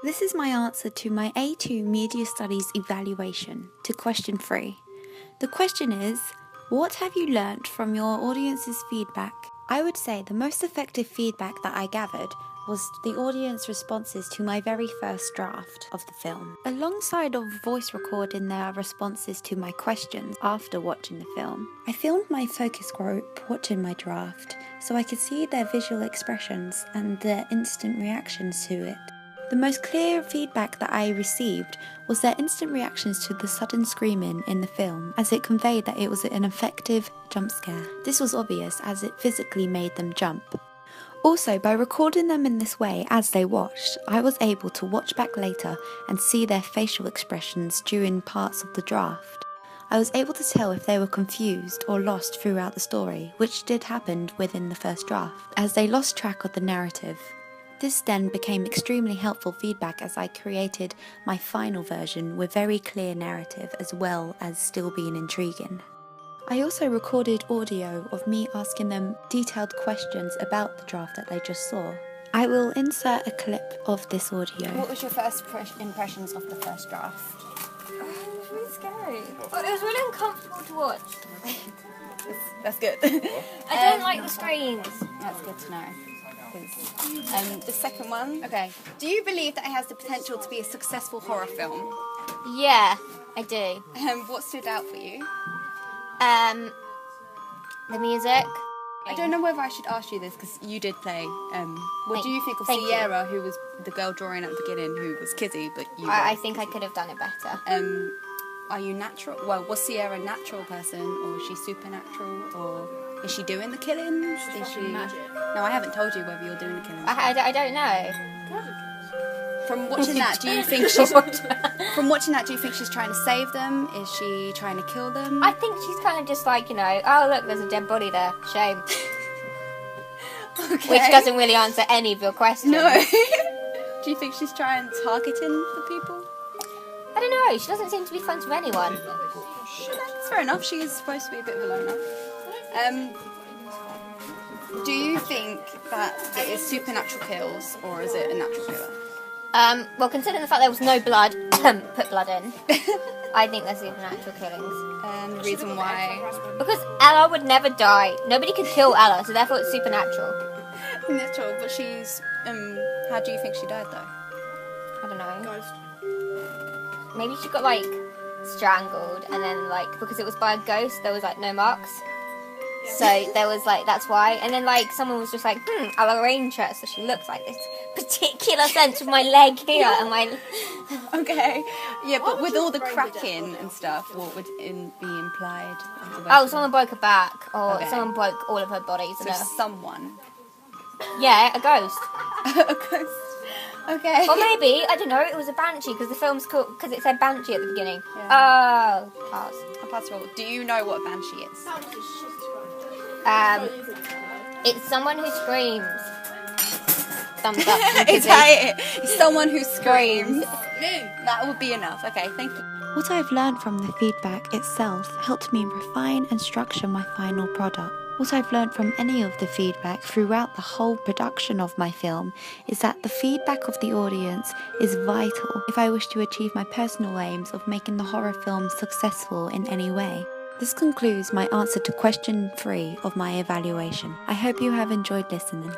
This is my answer to my A2 Media Studies evaluation to question 3. The question is, what have you learnt from your audience's feedback? I would say the most effective feedback that I gathered was the audience responses to my very first draft of the film. Alongside of voice recording their responses to my questions after watching the film, I filmed my focus group watching my draft so I could see their visual expressions and their instant reactions to it. The most clear feedback that I received was their instant reactions to the sudden screaming in the film, as it conveyed that it was an effective jump scare. This was obvious as it physically made them jump. Also, by recording them in this way as they watched, I was able to watch back later and see their facial expressions during parts of the draft. I was able to tell if they were confused or lost throughout the story, which did happen within the first draft, as they lost track of the narrative. This then became extremely helpful feedback as I created my final version with very clear narrative as well as still being intriguing. I also recorded audio of me asking them detailed questions about the draft that they just saw. I will insert a clip of this audio. What was your first impressions of the first draft? It was really scary. But it was really uncomfortable to watch. That's good. I don't like the screams. That's good to know. The second one. Okay. Do you believe that it has the potential to be a successful horror film? Yeah, I do. What stood out for you? The music. I don't know whether I should ask you this because you did play. What do you think of Thank you. Sierra, who was the girl drawing at the beginning, who was Kizzy, but you? I think I could have done it better. Are you natural? Well, was Sierra a natural person, or is she supernatural, or is she doing the killings? Is she magic? No, I haven't told you whether you're doing the killings. I don't know. From watching that, do you think she's trying to save them? Is she trying to kill them? I think she's kind of just like, oh look, there's a dead body there. Shame. Okay. Which doesn't really answer any of your questions. No. Do you think she's targeting the people? I don't know. She doesn't seem to be friends with anyone. That's fair enough. She is supposed to be a bit of a loner. Do you think that it is supernatural kills, or is it a natural killer? Well, considering the fact there was no blood, put blood in, I think they're supernatural killings. The reason why? Because Ella would never die. Nobody could kill Ella, so therefore it's supernatural. Natural, but she's. How do you think she died though? I don't know. Ghost. Maybe she got strangled, and then because it was by a ghost, there was no marks. So there was that's why. And then someone was just I'll arrange her so she looks like this particular sense of my leg here and my. Okay. Yeah, but with all the cracking and stuff, what would be implied? Oh, someone broke her back, or Okay. someone broke all of her bodies. So someone. Yeah, a ghost. A ghost. Okay. Or maybe, I don't know, it was a banshee because the film's called, because it said banshee at the beginning. Yeah. Oh, pass. I'll pass roll. Do you know what a banshee is? It's someone who screams. Thumbs up. Is that it? It's someone who screams. Me. That would be enough. Okay, thank you. What I've learned from the feedback itself helped me refine and structure my final product. What I've learned from any of the feedback throughout the whole production of my film is that the feedback of the audience is vital if I wish to achieve my personal aims of making the horror film successful in any way. This concludes my answer to question 3 of my evaluation. I hope you have enjoyed listening.